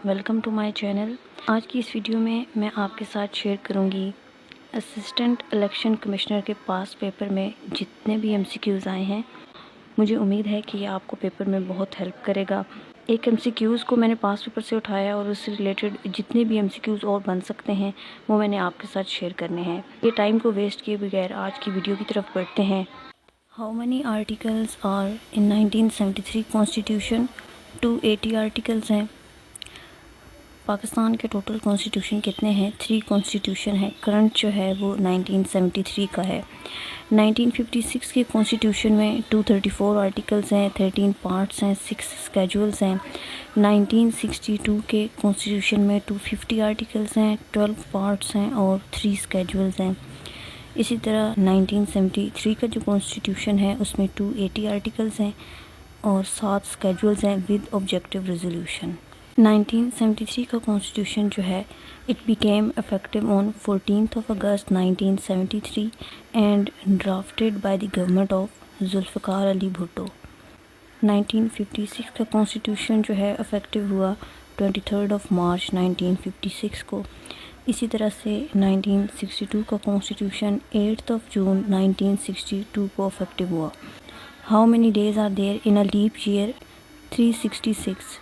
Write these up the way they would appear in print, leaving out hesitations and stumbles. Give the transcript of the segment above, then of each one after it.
Welcome to my channel. آج کی اس video میں میں آپ کے ساتھ شیئر کروں گی اسسٹنٹ الیکشن کمشنر کے پاس پیپر میں جتنے بھی MCQs آئے ہیں۔ مجھے امید ہے کہ یہ آپ کو پیپر میں بہت ہیلپ کرے گا۔ ایک MCQs کو میں نے پاس پیپر سے اٹھایا اور اس سے ریلیٹڈ جتنے بھی MCQs اور بن سکتے ہیں وہ میں نے آپ کے ساتھ شیئر کرنے ہیں۔ یہ ٹائم کو ویسٹ کیے بغیر آج کی ویڈیو کی طرف بڑھتے ہیں۔ How many articles are in 1973 constitution? 280 articles ہیں۔ پاکستان کے ٹوٹل کانسٹیٹیوشن کتنے ہیں؟ 3 کانسٹیٹیوشن ہے۔ کرنٹ جو ہے وہ 1973 کا ہے۔ 1956 کے کانسٹیٹیوشن میں 234 آرٹیکلز ہیں، 13 پارٹس ہیں، 6 اسکیجولز ہیں۔ 1962 کے کانسٹیٹیوشن میں 250 آرٹیکلز ہیں، 12 پارٹس ہیں اور 3 اسکیجولز ہیں۔ اسی طرح 1973 کا جو کانسٹیٹیوشن ہے اس میں 280 آرٹیکلز ہیں اور 7 اسکیجولز ہیں ود آبجیکٹیو ریزولوشن۔ 1973 کا کانسٹیٹیوشن جو ہے it became effective on 14 August 1973 and drafted by the government of Zulfiqar Ali Bhutto. 1956 کا کانسٹیٹیوشن جو ہے افیکٹو ہوا 23 مارچ 1956 کو۔ اسی طرح سے 1962 کا کانسٹیٹیوشن 8 جون 1962 کو افیکٹو ہوا۔ How many days are there in a leap year? 366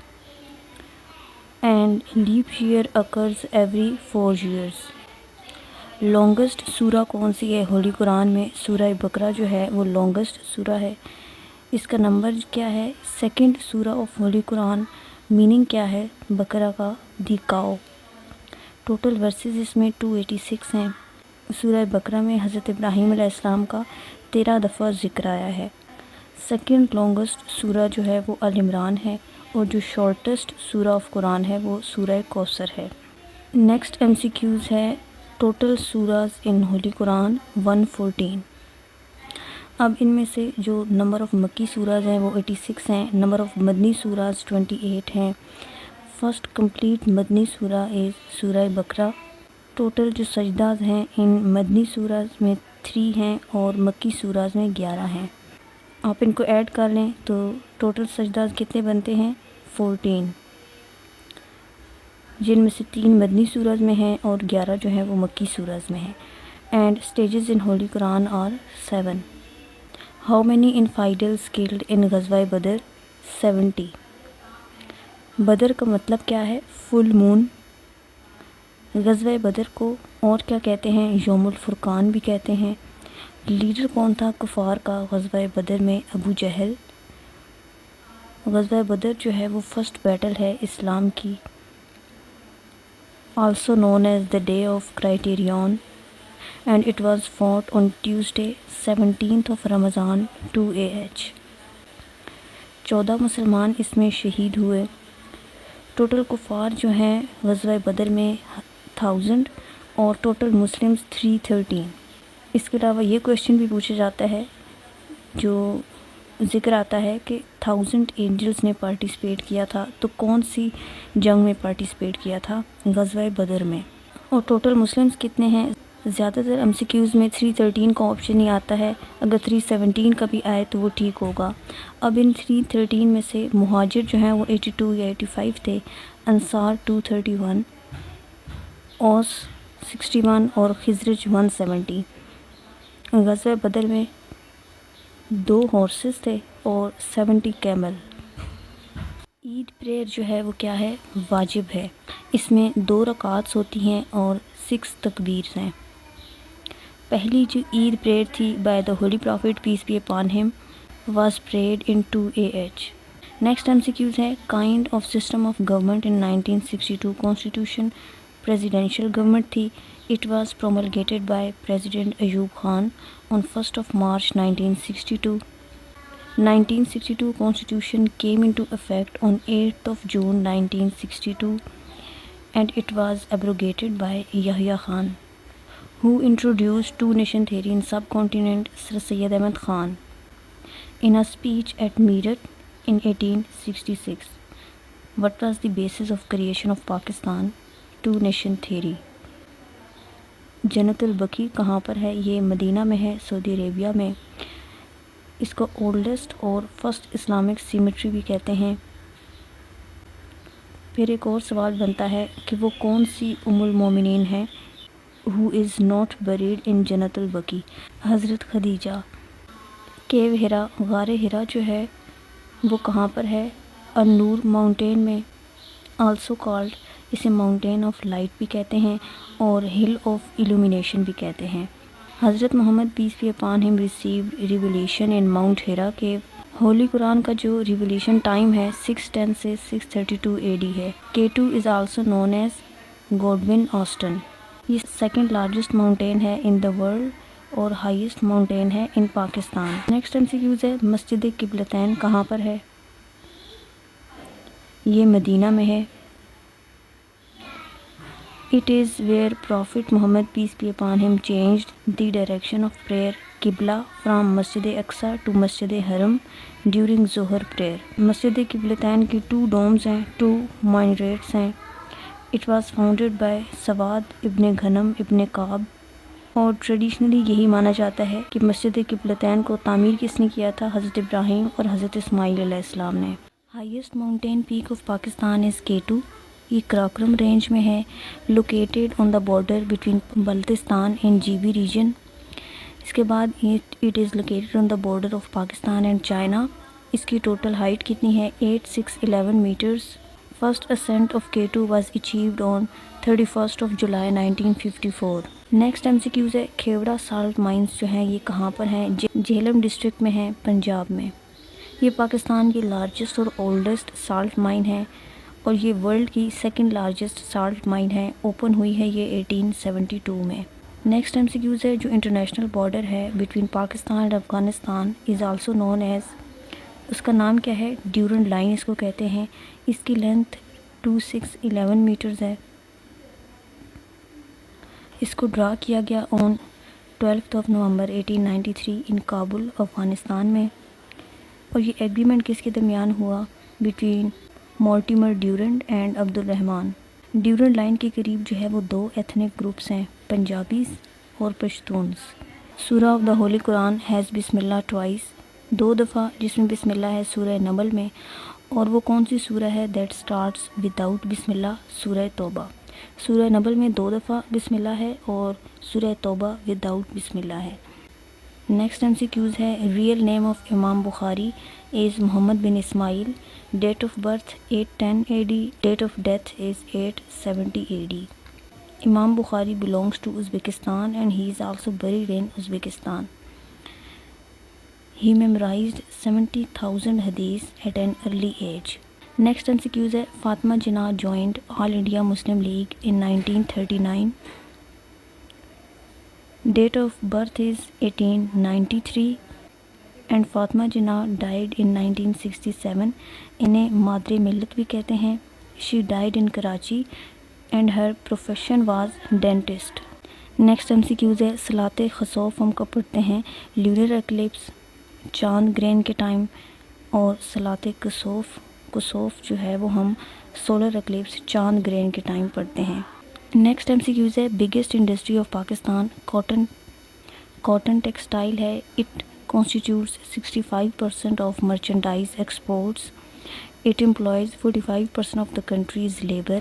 and leap year occurs every 4 years۔ Longest surah کون سی ہے ہولی قرآن میں؟ سورہ بقرہ جو ہے وہ لانگسٹ سورہ ہے۔ اس کا نمبر کیا ہے؟ 2nd سورہ آف ہولی قرآن۔ میننگ کیا ہے بقرہ کا؟ دی کاؤ۔ ٹوٹل ورسز اس میں 286 ہیں۔ سورہ بقرہ میں حضرت ابراہیم علیہ السلام کا 13 دفعہ ذکر آیا ہے۔ 2nd لانگسٹ سورہ جو ہے وہ عمران ہے اور جو شارٹسٹ سورہ آف قرآن ہے وہ سورہ کوثر ہے۔ نیکسٹ MCQs ہے ٹوٹل سوراز ان ہولی قرآن 114۔ اب ان میں سے جو نمبر آف مکی سوراز ہیں وہ 86 ہیں، نمبر آف مدنی سوراز 28 ہیں۔ فرسٹ کمپلیٹ مدنی سورہ از سورہ بقرہ۔ ٹوٹل جو سجداز ہیں ان مدنی سوراز میں 3 ہیں اور مکی سوراز میں 11 ہیں۔ آپ ان کو ایڈ کر لیں تو ٹوٹل سجداز کتنے بنتے ہیں؟ 14، جن میں سے 3 مدنی سورج میں ہیں اور 11 جو ہیں وہ مکی سورج میں ہیں۔ And stages in holy Quran are 7۔ How many infidels killed in غزوہ بدر؟ 70۔ بدر کا مطلب کیا ہے؟ فل مون۔ غزوہ بدر کو اور کیا کہتے ہیں؟ یوم الفرقان بھی کہتے ہیں۔ لیڈر کون تھا کفار کا غزوہ بدر میں؟ ابو جہل۔ غزوہ بدر جو ہے وہ فرسٹ بیٹل ہے اسلام کی، also known as the day of criterion, and it was fought on Tuesday 17 Ramadan 2 AH۔ 14 مسلمان اس میں شہید ہوئے۔ ٹوٹل کفار جو ہیں غزوہ بدر میں 1000 اور ٹوٹل مسلمز 313۔ اس کے علاوہ یہ کویشچن بھی پوچھا جاتا ہے جو ذکر آتا ہے کہ 1000 اینجلز نے پارٹیسپیٹ کیا تھا، تو کون سی جنگ میں پارٹیسپیٹ کیا تھا؟ غزوہ بدر میں۔ اور ٹوٹل مسلمز کتنے ہیں؟ زیادہ تر MCQs میں 313 کا آپشن ہی آتا ہے، اگر 317 کا بھی آئے تو وہ ٹھیک ہوگا۔ اب ان 313 میں سے مہاجر جو ہیں وہ 82 یا 85 تھے، انصار 231، اوس 61 اور خزرج 170۔ غزوہ بدر میں 2 ہارسز تھے اور 70 کیمل۔ عید پریئر جو ہے وہ کیا ہے؟ واجب ہے۔ اس میں 2 رکعات ہوتی ہیں اور 6 تکبیر ہیں۔ پہلی جو عید پریئر تھی by the holy prophet peace be upon him was prayed in 2 AH۔ Next MCQs ہے kind of system of government in 1962 constitution. Presidential government تھی۔ It was promulgated by president Ayub Khan on 1 March 1962۔ 1962 Constitution came into effect on 8 June 1962 and it was abrogated by Yahya Khan, who introduced two-nation theory in subcontinent. Sir Syed Ahmad Khan, in a speech at Meerut in 1866, what was the basis of creation of Pakistan? Two-nation theory۔ جنت البقیع کہاں پر ہے؟ یہ مدینہ میں ہے، سعودی عربیہ میں۔ اس کو oldest اور first Islamic symmetry بھی کہتے ہیں۔ پھر ایک اور سوال بنتا ہے کہ وہ کون سی ام المومنین ہیں who is not buried in جنت البقیع؟ حضرت خدیجہ۔ کیو ہرا، غار ہرا جو ہے وہ کہاں پر ہے؟ النور ماؤنٹین میں، آلسو کالڈ، اسے ماؤنٹین آف لائٹ بھی کہتے ہیں اور ہل آف ایلومینیشن بھی کہتے ہیں۔ حضرت محمد پیس بی اپان ہم ریسیوڈ ریویلیشن ان ماؤنٹ ہیرا کیو۔ ہولی قرآن کا جو ریویلیشن ٹائم ہے 610 سے 632 AD ہے۔ K2 is also known as Godwin Austen. یہ سیکنڈ لارجسٹ ماؤنٹین ہے ان دا ورلڈ اور ہائیسٹ ماؤنٹین ہے ان پاکستان۔ نیکسٹ MCQs ہے، مسجد قبلتین کہاں پر ہے؟ یہ مدینہ میں ہے۔ It is where Prophet Muhammad peace be upon him changed the direction of prayer qibla from Masjid Aqsa to Masjid Haram during Zohar prayer۔ مسجد قبلتین کی 2 domes ہیں، 2 minarets ہیں۔ It was founded by سواد ابن غنم ابن کعب، اور ٹریڈیشنلی یہی مانا جاتا ہے کہ مسجد قبلتین کو تعمیر کس نے کیا تھا؟ حضرت ابراہیم اور حضرت اسماعیل علیہ السلام نے۔ Highest mountain peak of Pakistan is K2۔ یہ کراکرم رینج میں ہے، located on the border between Baltistan and GB region. اس کے بعد it is located on the border of Pakistan and China. اس کی ٹوٹل ہائٹ کتنی ہے؟ 8611 metres. First ascent of K2 was achieved on 31 July 1954۔ Next MCQs ہے، کھیوڑا سالٹ مائنز جو ہیں یہ کہاں پر ہیں؟ جہلم ڈسٹرکٹ میں ہیں، پنجاب میں۔ یہ پاکستان کی لارجسٹ اور اولڈسٹ سالٹ مائن ہے اور یہ ورلڈ کی سیکنڈ لارجسٹ سالٹ مائن ہے۔ اوپن ہوئی ہے یہ 1872 میں۔ نیکسٹ MCQs ہے، جو انٹرنیشنل بارڈر ہے between Pakistan and Afghanistan is also known as, اس کا نام کیا ہے؟ ڈیورنٹ لائن اس کو کہتے ہیں۔ اس کی لینتھ 2611 میٹرز ہے۔ اس کو ڈرا کیا گیا آن 12 نومبر 1893 ان کابل، افغانستان میں، اور یہ ایگریمنٹ کس کے درمیان ہوا؟ بٹوین مورٹیمر ڈیورنٹ اینڈ عبد الرحمن۔ ڈیورنٹ لائن کے قریب جو ہے وہ 2 ایتھنک گروپس ہیں، پنجابیز اور Pashtuns. Surah of the holy Quran has Bismillah twice, 2 دفعہ جس میں بسم اللہ ہے سورہ نمل میں، اور وہ کون سی سورہ ہے؟ دیٹ سٹارٹس وداؤٹ بسم اللہ، سورہ توبہ۔ سورہ نمل میں 2 دفعہ بسم اللہ ہے اور سورہ توبہ وداؤٹ بسم اللہ ہے۔ نیکسٹ MCQs ہے، real name of Imam Bukhari is Muhammad bin Ismail, date of birth 810 AD، date of death is 870 AD۔ Imam Bukhari belongs to Uzbekistan and he is also buried in Uzbekistan۔ He memorized 70,000 hadiths at an early age۔ Next MCQs ہے، Fatima Jinnah joined All India Muslim League in 1939۔ Date of birth is 1893 and Fatima Jinnah died in 1967۔ انہیں مادر ملت بھی کہتے ہیں۔ She died in Karachi and her profession was dentist. Next MCQs ہے، صلاۃ خسوف ہم کب پڑھتے ہیں؟ لیونر ایکلپس، چاند گرہن کے ٹائم، اور صلاۃ کسوف جو ہے وہ ہم سولر ایکلپس، چاند گرہن کے ٹائم پڑھتے ہیں۔ نیکسٹ MCQs ہے، biggest industry of Pakistan cotton textile ہے۔ It constitutes 65% of merchandise exports. It employs 45% of the country's labor۔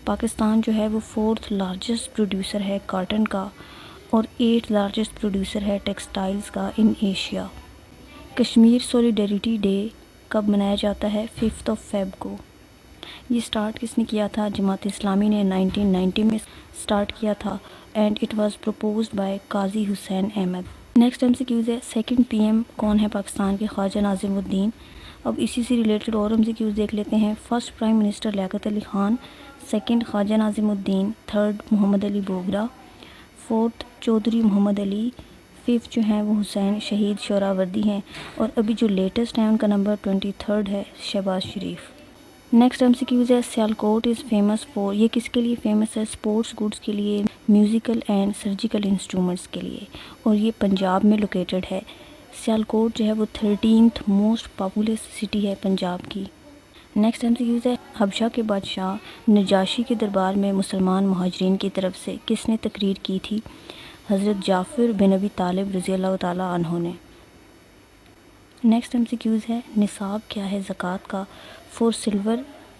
Pakistan جو ہے وہ 4th لارجسٹ پروڈیوسر ہے کاٹن کا اور 8th لارجسٹ پروڈیوسر ہے ٹیکسٹائلز کا in Asia. Kashmir solidarity day کب منایا جاتا ہے؟ 5 فیب کو۔ یہ سٹارٹ کس نے کیا تھا؟ جماعت اسلامی نے 1990 میں سٹارٹ کیا تھا and it was proposed by Qazi Hussain Ahmad. Next MCQs ہے، سیکنڈ PM کون ہے پاکستان کے؟ خواجہ ناظم الدین۔ اب اسی سے ریلیٹڈ اور MCQs دیکھ لیتے ہیں۔ First prime minister Liaquat Ali Khan, second خواجہ ناظم الدین، تھرڈ محمد علی بوگرا، فورتھ چودھری محمد علی، ففتھ جو ہیں وہ حسین شہید شہراوردی ہیں، اور ابھی جو لیٹسٹ ہیں ان کا نمبر 23 ہے، شہباز شریف۔ نیکسٹ MCQs ہے، سیالکوٹ از فیمس فور، یہ کس کے لیے فیمس ہے؟ اسپورٹس گڈس کے لیے، میوزیکل اینڈ سرجیکل انسٹرومنٹس کے لیے، اور یہ پنجاب میں لوکیٹڈ ہے۔ سیالکوٹ جو ہے وہ 13th موسٹ پاپولس سٹی ہے پنجاب کی۔ نیکسٹ MCQs ہے، حبشہ کے بادشاہ نجاشی کے دربار میں مسلمان مہاجرین کی طرف سے کس نے تقریر کی تھی؟ حضرت جعفر بن ابی طالب رضی اللہ تعالیٰ عنہ نے۔ نیکسٹ MCQs ہے، نصاب کیا ہے زکوٰۃ کا؟ 4 silver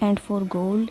and for gold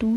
2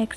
x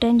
10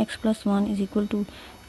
x + 1 =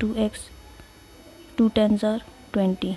2x, 2 10s are 20.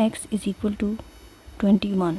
x = 21.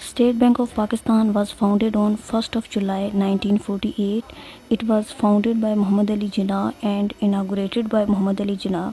State Bank of Pakistan was founded on 1 July 1948. It was founded by Muhammad Ali Jinnah and inaugurated by Muhammad Ali Jinnah.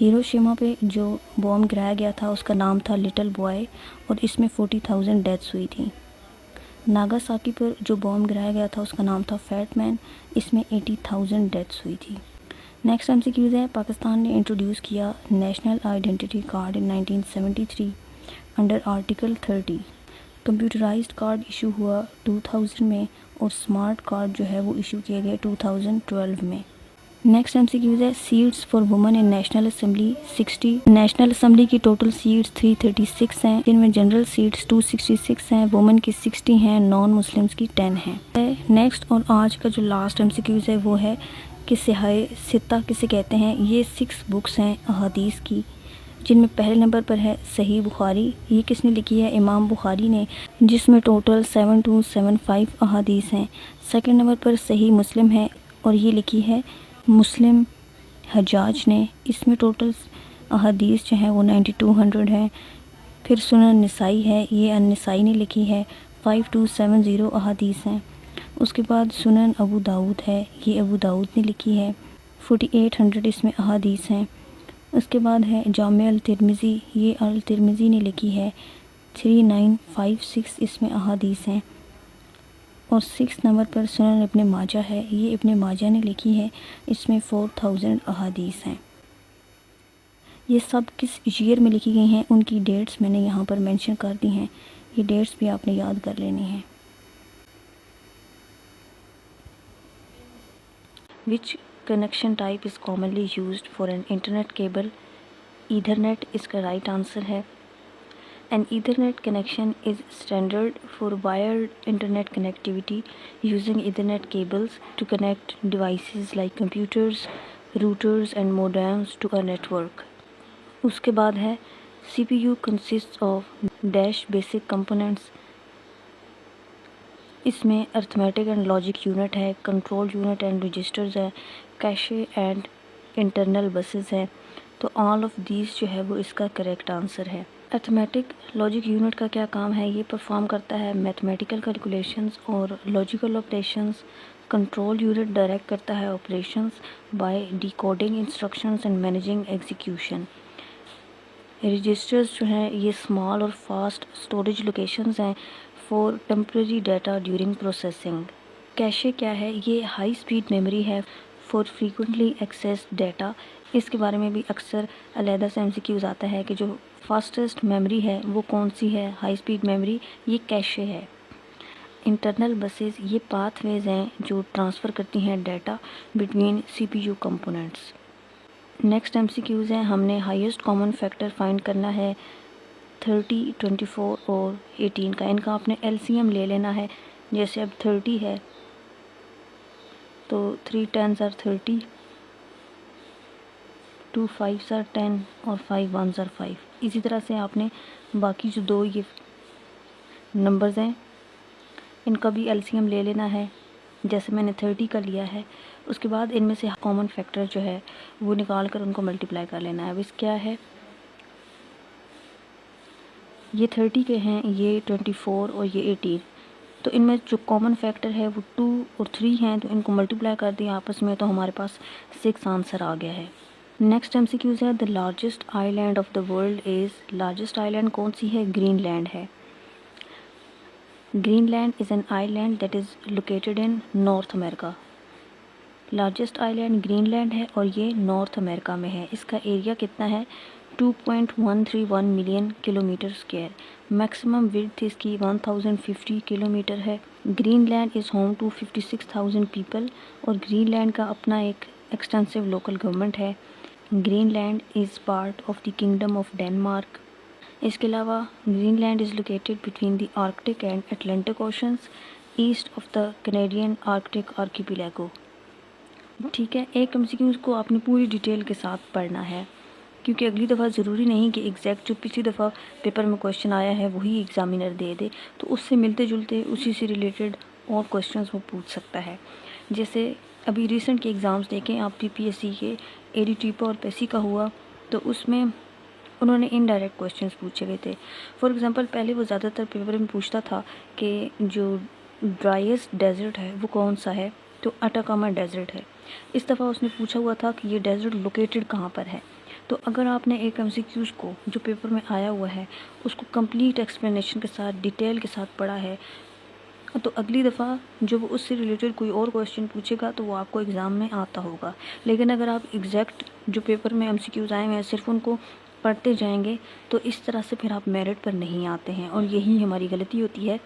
Hiroshima پہ جو boom گرایا گیا تھا اس کا نام تھا little boy اور اس میں 40,000 deaths ہوئی تھیں۔ ناگاساکی پر جو بوم گرایا گیا تھا اس کا نام تھا فیٹ مین، اس میں 80,000 ڈیتھس ہوئی تھی۔ نیکسٹ MCQs ہے، پاکستان نے انٹروڈیوس کیا national identity card in 1973 under article 30۔ Computerised card issue ہوا 2000 میں اور سمارٹ کارڈ جو ہے وہ ایشو کیے گئے 2012 میں۔ نیکسٹ MCQs ہے، seats for women in national assembly 60۔ National assembly کی ٹوٹل سیٹس 336 ہیں، جن میں جنرل سیٹس 266 ہیں، وومن کی 60 ہیں، نان مسلمس کی 10 ہیں۔ نیکسٹ اور آج کا جو لاسٹ MCQs ہے وہ ہے کہ صحیح ستہ کسے کہتے ہیں۔ یہ 6 بکس ہیں احادیث کی، جن میں پہلے نمبر پر ہے صحیح بخاری۔ یہ کس نے لکھی ہے؟ امام بخاری نے، جس میں ٹوٹل 7275 احادیث ہیں۔ سیکنڈ نمبر پر صحیح مسلم ہے اور یہ لکھی ہے مسلم حجاج نے، اس میں ٹوٹل احادیث جو ہیں وہ 9200 ہیں۔ پھر سنن نسائی ہے، یہ النسائی نے لکھی ہے، 5270 احادیث ہیں۔ اس کے بعد سنن ابو داؤد ہے، یہ ابو داؤد نے لکھی ہے، 4800 اس میں احادیث ہیں۔ اس کے بعد ہے جامع الترمذی، یہ الترمذی نے لکھی ہے، 3956 اس میں احادیث ہیں۔ اور 6 نمبر پر سنن ابن ماجہ ہے، یہ ابن ماجہ نے لکھی ہے، اس میں 4000 احادیث ہیں۔ یہ سب کس ایئر میں لکھی گئی ہیں، ان کی ڈیٹس میں نے یہاں پر مینشن کر دی ہیں، یہ ڈیٹس بھی آپ نے یاد کر لینی ہیں۔ Which connection type is commonly used for an internet cable? Ethernet اس کا right answer ہے۔ An Ethernet connection is standard for wired internet connectivity using Ethernet cables to connect devices like computers, routers and modems to a network. اس کے بعد ہے CPU consists of dash basic components. اس میں arithmetic and logic unit ہے، control unit and registers ہے، cache and internal buses ہے۔ تو all of these جو ہے وہ اس کا کریکٹ آنسر ہے۔ arithmetic logic unit کا کیا کام ہے؟ یہ پرفارم کرتا ہے mathematical calculations اور logical operations۔ control unit direct کرتا ہے operations by decoding instructions and managing execution۔ registers جو ہیں یہ small اور fast storage locations ہیں for temporary data during processing۔ cache کیا ہے؟ یہ high speed memory ہے for frequently accessed data۔ اس کے بارے میں بھی اکثر علیحدہ سے MCQs آتا ہے کہ جو فاسٹسٹ میموری ہے وہ کون سی ہے، ہائی سپیڈ میموری، یہ کیشے ہے۔ انٹرنل بسز یہ پاتھ ویز ہیں جو ٹرانسفر کرتی ہیں data between CPU components. Next MCQs ہیں، ہم نے ہائیسٹ کامن فیکٹر فائنڈ کرنا ہے 30، 24 اور 18 کا، ان کا آپ نے LCM لے لینا ہے۔ جیسے اب 30 ہے تو 3 10s are 30، 2 5s are 10 اور 5 1s are 5۔ اسی طرح سے آپ نے باقی جو دو یہ نمبرز ہیں ان کا بھی LCM لے لینا ہے، جیسے میں نے 30 کا لیا ہے۔ اس کے بعد ان میں سے کامن فیکٹر جو ہے وہ نکال کر ان کو ملٹیپلائی کر لینا ہے۔ اب اس کیا ہے، یہ 30 کے ہیں، یہ 24 اور یہ 18، تو ان میں جو کامن فیکٹر ہے وہ 2 اور 3 ہیں، تو ان کو ملٹیپلائی کر دیا آپس میں تو ہمارے پاس 6 آنسر آ گیا ہے۔ نیکسٹ MCQs ہے، the largest island of the world is, largest island کون سی ہے؟ گرین لینڈ ہے۔ Greenland is an island that is located in North America. Largest island Greenland ہے اور یہ north امریکہ میں ہے۔ اس کا ایریا کتنا ہے؟ 2.131 million kilometre square. Maximum width اس کی 1050 کلومیٹر ہے۔ Greenland is home to 56,000 people اور گرین لینڈ کا اپنا ایک ایکسٹینسو لوکل گورنمنٹ ہے۔ Greenland is part of the kingdom of Denmark. اس کے علاوہ Greenland is located between the Arctic and Atlantic oceans east of the Canadian Arctic archipelago. ٹھیک ہے، ایک MCQ کو آپ نے پوری ڈیٹیل کے ساتھ پڑھنا ہے، کیونکہ اگلی دفعہ ضروری نہیں کہ ایگزیکٹ جو پچھلی دفعہ پیپر میں کوشچن آیا ہے وہی ایگزامینر دے دے، تو اس سے ملتے جلتے اسی سے ریلیٹڈ اور کوشچنز وہ پوچھ سکتا ہے۔ جیسے ابھی ریسنٹ کے ایگزامز دیکھیں آپ، PPSC کے ADT اور پیسی کا ہوا تو اس میں انہوں نے انڈائریکٹ کوشچنز پوچھے گئے تھے۔ فار ایگزامپل پہلے وہ زیادہ تر پیپر میں پوچھتا تھا کہ جو ڈرائیسٹ ڈیزرٹ ہے وہ کون سا ہے، تو اٹاکاما ڈیزرٹ ہے۔ اس دفعہ اس نے پوچھا ہوا تھا کہ یہ ڈیزرٹ لوکیٹڈ کہاں پر ہے، تو اگر آپ نے ایک MCQs کو جو پیپر میں آیا ہوا ہے اس کو کمپلیٹ ایکسپلینیشن کے ساتھ ڈیٹیل کے ساتھ پڑھا ہے تو اگلی دفعہ جب اس سے ریلیٹڈ کوئی اور کویسچن پوچھے گا تو وہ آپ کو ایگزام میں آتا ہوگا. لیکن اگر آپ ایگزیکٹ جو پیپر میں MCQs آئے ہیں صرف ان کو پڑھتے جائیں گے تو اس طرح سے پھر آپ میرٹ پر نہیں آتے ہیں. اور یہی ہماری غلطی ہوتی ہے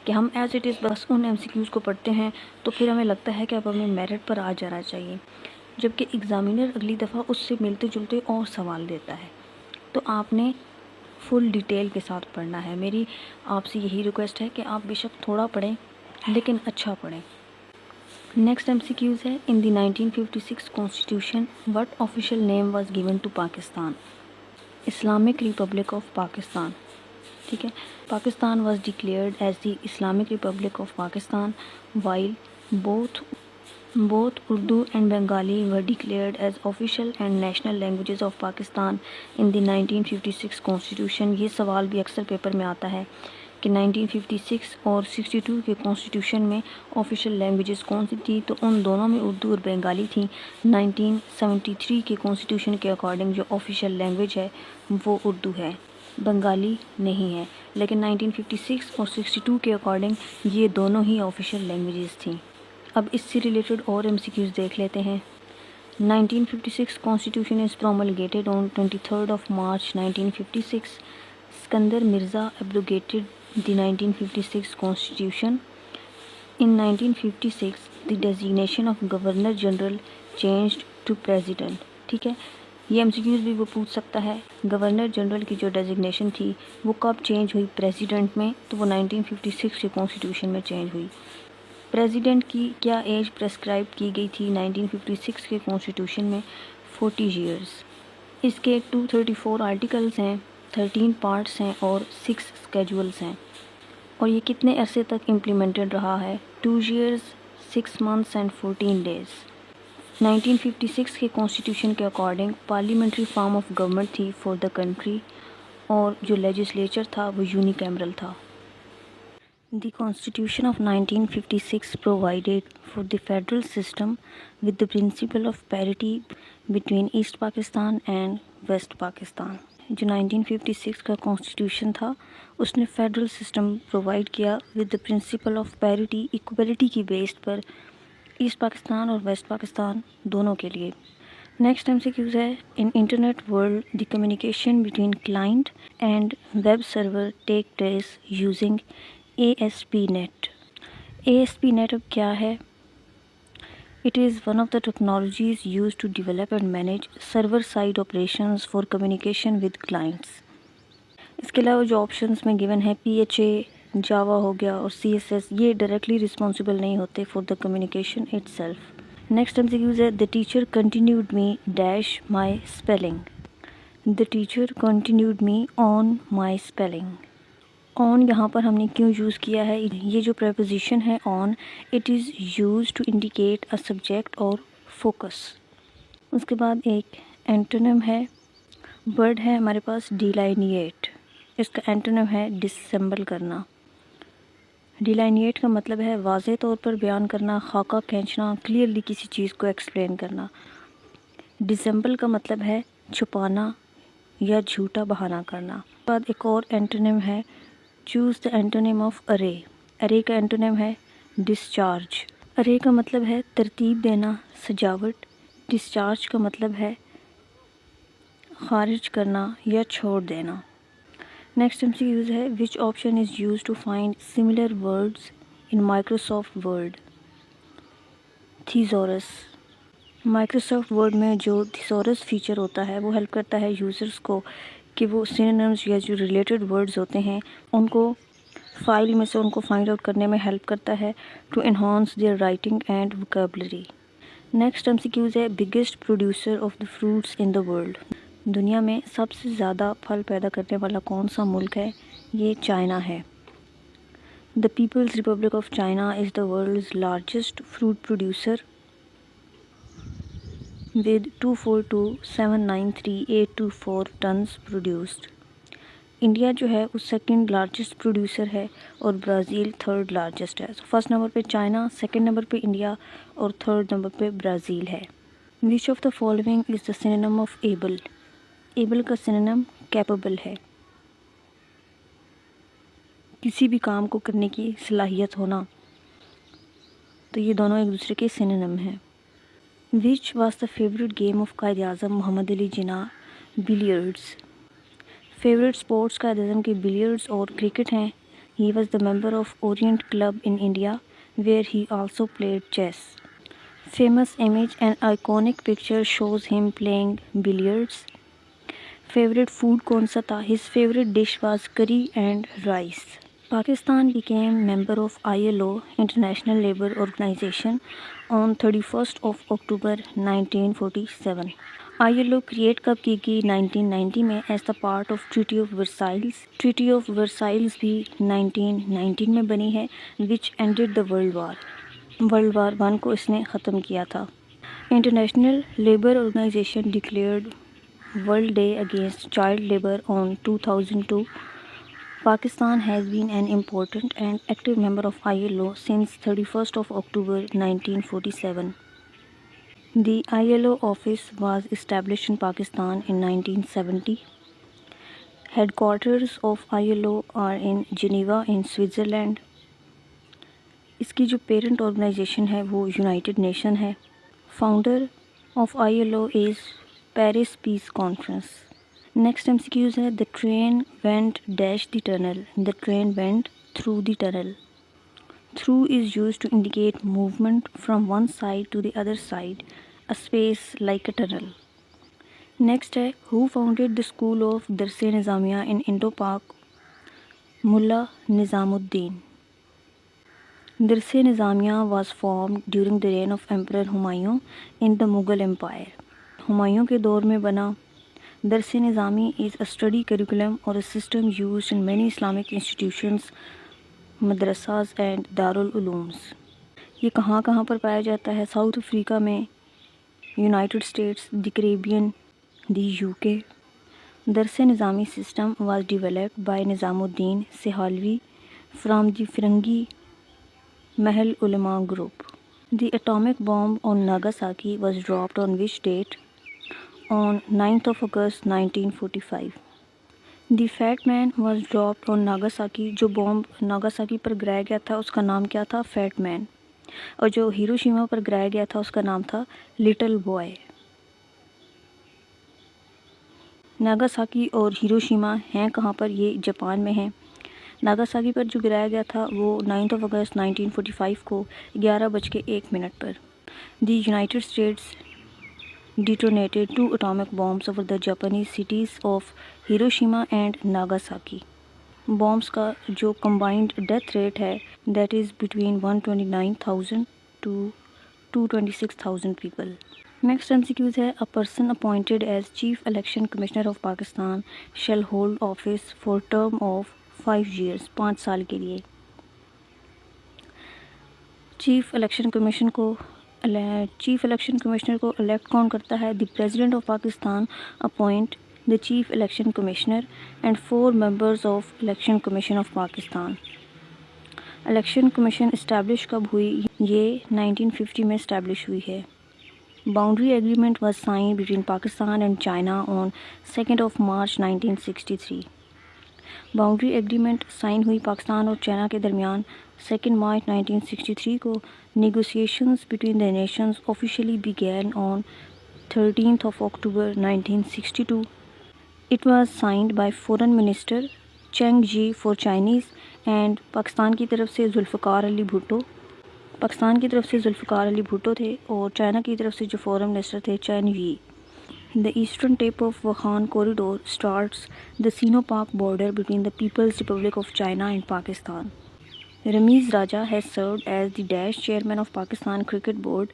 کہ ہم ایز اٹ از بس ان MCQs کو پڑھتے ہیں تو پھر ہمیں لگتا ہے کہ اب ہمیں میرٹ پر آ جانا چاہیے، جبکہ ایگزامینر اگلی دفعہ اس سے ملتے جلتے اور سوال دیتا ہے. تو آپ نے فل ڈیٹیل کے ساتھ پڑھنا ہے. میری آپ سے یہی ریکویسٹ ہے کہ آپ بے شک تھوڑا پڑھیں لیکن اچھا پڑھیں. نیکسٹ MCQs ہے in the 1956 constitution what official name was given to Pakistan? Islamic Republic of Pakistan. ٹھیک ہے، Pakistan was declared as the Islamic Republic of Pakistan while both Urdu and Bengali were declared as official and national languages of Pakistan in the 1956 Constitution. یہ سوال بھی اکثر paper میں آتا ہے کہ 1956 اور 62 کے کانسٹیٹیوشن میں آفیشیل لینگویجز کون سی تھی، تو ان دونوں میں اردو اور بنگالی تھیں. 1973 کے کانسٹیٹیوشن کے اکارڈنگ جو آفیشیل لینگویج ہے وہ اردو ہے، بنگالی نہیں ہے. لیکن 1956 اور 62 کے اکارڈنگ یہ دونوں ہی آفیشیل لینگویجز تھیں. اب اس سے ریلیٹڈ اور MCQs دیکھ لیتے ہیں. 1956 Constitution is promulgated on 23rd of March 1956. Skandar Mirza abrogated the 1956 Constitution. In 1956, the designation of Governor General changed to President. ٹھیک ہے، یہ MCQs بھی وہ پوچھ سکتا ہے. گورنر جنرل کی جو ڈیزگنیشن تھی وہ کب چینج ہوئی پریزیڈنٹ میں؟ تو وہ 1956 کے کانسٹیٹیوشن میں چینج ہوئی. پریزیڈنٹ کی کیا ایج پریسکرائب کی گئی تھی 1956 کے کانسٹیٹیوشن میں؟ 40 ایئرز. اس کے 234 آرٹیکلز ہیں، 13 پارٹس ہیں اور 6 اسکیجولز ہیں. اور یہ کتنے عرصے تک امپلیمنٹڈ رہا ہے؟ 2 ایئرز 6 منتھس اینڈ 14 ڈیز. 1956 کے کانسٹیٹیوشن کے according parliamentary form of government تھی فار دا کنٹری، اور جو لیجسلیچر تھا وہ یونیکیمرل تھا. The Constitution of 1956 provided for the federal system with the principle of parity between East Pakistan and West Pakistan. جو 1956 کا کانسٹیٹیوشن تھا اس نے فیڈرل سسٹم پرووائڈ کیا with the principle of parity, equality کی بیس پر ایسٹ پاکستان اور ویسٹ پاکستان دونوں کے لیے. نیکسٹ MCQs ہے in internet world the communication between client and web server take place using ASP.NET. ASP.NET اب کیا ہے؟ It is one of the technologies used to develop and manage server-side operations for communication with clients. اس کے علاوہ جو options میں given ہے PHA، جاوا ہو گیا اور CSS، یہ ڈائریکٹلی رسپانسبل نہیں ہوتے for the communication it self. Next MCQs ہے the teacher continued me dash my spelling. The teacher continued me on my spelling. آن یہاں پر ہم نے کیوں یوز کیا ہے؟ یہ جو پریپوزیشن ہے on, it is used to indicate a subject اور فوکس. اس کے بعد ایک اینٹونیم ہے، ورڈ ہے ہمارے پاس ڈیلائنیٹ. اس کا اینٹونیم ہے ڈسمبل کرنا. ڈیلائنیٹ کا مطلب ہے واضح طور پر بیان کرنا، خاکہ کھینچنا، کلیئرلی کسی چیز کو ایکسپلین کرنا. ڈسمبل کا مطلب ہے چھپانا یا جھوٹا بہانہ کرنا. بعد ایک اور اینٹونیم ہے چوز دا اینٹونیم آف ارے. ارے کا اینٹونیم ہے ڈسچارج. ارے کا مطلب ہے ترتیب دینا، سجاوٹ. ڈسچارج کا مطلب ہے خارج کرنا یا چھوڑ دینا. نیکسٹ MCQs ہے which option is used to find similar words in Microsoft Word? Thesaurus. Microsoft Word میں جو تھیزورس فیچر ہوتا ہے وہ ہیلپ کرتا ہے یوزرز کو کہ وہ سینونیمز یا جو ریلیٹڈ ورڈز ہوتے ہیں ان کو فائل میں سے ان کو فائنڈ آؤٹ کرنے میں ہیلپ کرتا ہے to enhance their writing and vocabulary. Next MCQs ہے biggest producer of the fruits in the world. دنیا میں سب سے زیادہ پھل پیدا کرنے والا کون سا ملک ہے؟ یہ چائنا ہے. The people's republic of China is the world's largest fruit producer with 242,793,824 tons produced. India جو ہے وہ سیکنڈ لارجسٹ پروڈیوسر ہے اور برازیل تھرڈ لارجسٹ ہے. فرسٹ نمبر پہ چائنا، سیکنڈ نمبر پہ انڈیا اور تھرڈ نمبر پہ برازیل ہے. Which of the following is the synonym of able? Able کا سنونیم کیپیبل ہے، کسی بھی کام کو کرنے کی صلاحیت ہونا، تو یہ دونوں ایک دوسرے کے سنونیم ہیں۔ Which was the favourite game of Quaid Azam Muhammad Ali Jinnah? Billiards. Favourite sports Quaid Azam کے بلیئرڈز اور کرکٹ ہیں۔ He was the member of Orient club in India where he also played chess. Famous image and iconic picture shows him playing billiards. Favourite food کون سا تھا؟ His favourite dish was curry and rice. Pakistan became member of ILO International Labour Organization on 31st of October 1947۔ ILO create کب کی گئی؟ 1990 میں as the part of treaty of Versailles. Treaty of Versailles بھی 1919 میں بنی ہے، وچ اینڈیڈ دا ورلڈ وار 1 کو اس نے ختم کیا تھا۔ International labour organisation declared world day against child labour on 2002۔ Pakistan has been an important and active member of ILO since 31st of October 1947. The ILO office was established in Pakistan in 1970. Headquarters of ILO are in Geneva in Switzerland. اس کی جو parent organization ہے وہ United nation ہے۔ Founder of ILO is Paris peace conference. Next MCQs ہے، the train went dash the tunnel. The train went through the tunnel. Through is used to indicate movement from one side to the other side, a space like a tunnel. Next ہے، who founded the school of درس نظامیہ in Indo-Pak? Mullah نظام الدین۔ درس نظامیہ was formed during the reign of Emperor Humayun in the Mughal Empire. Humayun کے دور میں بنا۔ درس نظامی is a study curriculum or a system used in many Islamic institutions, مدرساز and دارالعلومز۔ یہ کہاں کہاں پر پایا جاتا ہے؟ ساؤتھ افریقہ میں، یونائٹڈ اسٹیٹس، دی کریبین، دی UK۔ درس نظامی سسٹم was developed by نظام الدین سہالوی from the فرنگی محل علماء group۔ The atomic bomb on Nagasaki was dropped on which date? On 9th of August 1945۔ The Fat Man was dropped on Nagasaki۔ جو bomb Nagasaki پر گرایا گیا تھا اس کا نام کیا تھا؟ فیٹ مین۔ اور جو ہیروشیما پر گرایا گیا تھا اس کا نام تھا لٹل بوائے۔ ناگاساکی اور ہیروشیما ہیں کہاں پر؟ یہ جاپان میں ہیں۔ ناگاساکی پر جو گرایا گیا تھا وہ 9th of August 1945 کو 11:01 پر۔ The United States detonated 2 atomic bombs over the Japanese cities of Hiroshima and Nagasaki۔ بومبس کا جو کمبائنڈ ڈیتھ ریٹ ہے that is between 129,000 to 226,000 people. Next MCQs ہے، a person appointed as Chief Election Commissioner of Pakistan shall hold office for term of 5 years، 5 سال کے لیے۔ Chief election commissioner کو elect کون کرتا ہے؟ The president of Pakistan appoint the chief election commissioner and 4 members of election commission of Pakistan. Election commission establish کب ہوئی؟ یہ 1950 میں اسٹیبلش ہوئی ہے۔ Boundary agreement was signed between Pakistan and China on 2nd of March 1963۔ Boundary agreement sign ہوئی پاکستان اور China کے درمیان 2 March 1963 کو۔ Negotiations between the nations officially began on 13th of October 1962۔ It was signed by Foreign Minister Cheng Ji for Chinese and Pakistan کی طرف سے ذوالفقار علی بھٹو تھے اور چائنا کی طرف سے جو فورن منسٹر تھے چین یی۔ The eastern tip of Wakhan corridor starts the Sino-Pak border between the People's Republic of China and Pakistan۔ Ramiz Raja has served as the dash chairman of Pakistan Cricket Board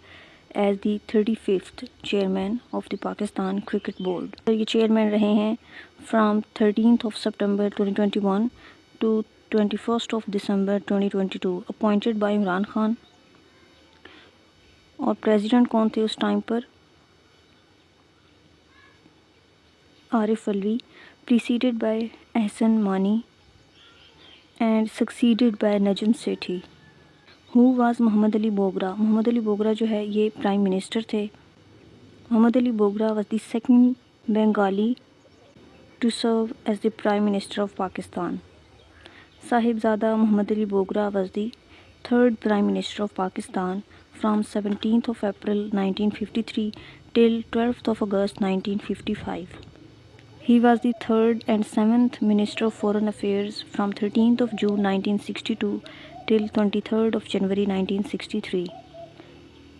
as the 35th chairman of the Pakistan Cricket Board۔ یہ chairman رہے ہیں from 13th of September 2021 to 21st of December 2022، appointed by Imran Khan. اور president کون تھے اس time پر؟ Arif Alvi, preceded by Ahsan Mani and succeeded by Najam Sethi. Who was محمد علی بوگرا؟ محمد علی بوگرا جو ہے یہ پرائم منسٹر تھے۔ محمد علی Bogra was the second Bengali to serve as the Prime Minister of Pakistan. Sahibzada Muhammad Ali Bogra was the third Prime Minister of Pakistan from 17th of April 1953 till 12th of August 1955. He was the third and seventh Minister of Foreign Affairs from 13th of June 1962 till 23rd of January 1963.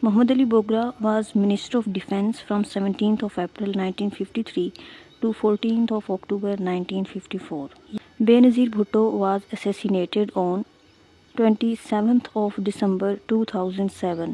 Muhammad Ali Bogra was Minister of Defence from 17th of April 1953 to 14th of October 1954. Benazir Bhutto was assassinated on 27th of December 2007.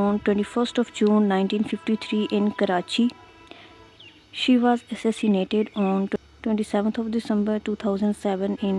on 21st of June 1953 in Karachi. She was assassinated on 27th of December 2007 in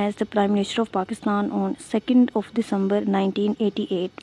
as the Prime Minister of Pakistan on 2nd of December 1988.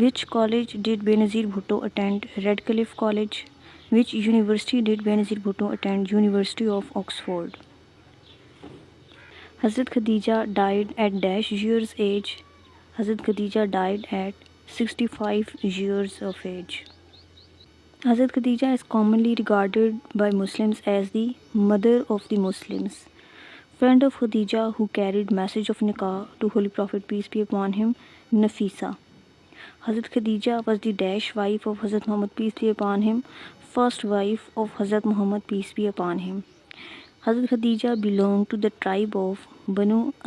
Which college did Benazir Bhutto attend? Radcliffe College. Which university did Benazir Bhutto attend? University of Oxford. Hazrat Khadija died at dash years age. Hazrat Khadija died at 65 years of age. Hazrat Khadija is commonly regarded by Muslims as the mother of the Muslims. Friend of Khadija who carried message of nikah to Holy Prophet peace be upon him, Nafisa. Hazrat Khadija was the dash wife of Hazrat Muhammad peace be upon him, first wife of Hazrat Muhammad peace be upon him. Hazrat Khadija belonged to the tribe of Banu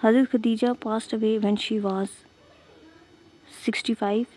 Hazrat Khadija passed away when she was 65.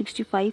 65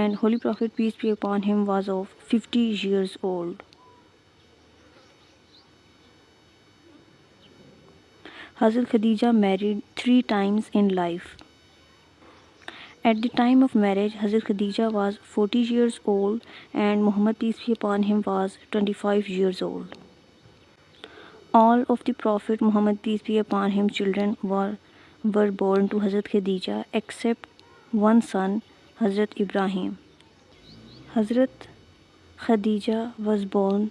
and Holy Prophet peace be upon him was of 50 years old. Hazrat Khadija married 3 times in life. At the time of marriage, Hazrat Khadija was 40 years old and Muhammad peace be upon him was 25 years old. All of the Prophet Muhammad peace be upon him children were born to Hazrat Khadija except one son, Hazrat Ibrahim. Hazrat Khadija was born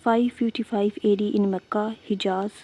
555 AD in Mecca, Hijaz,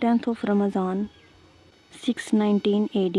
10th of Ramadan 619 AD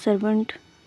servant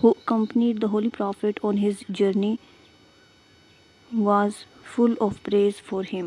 who accompanied the holy prophet on his journey was full of praise for him.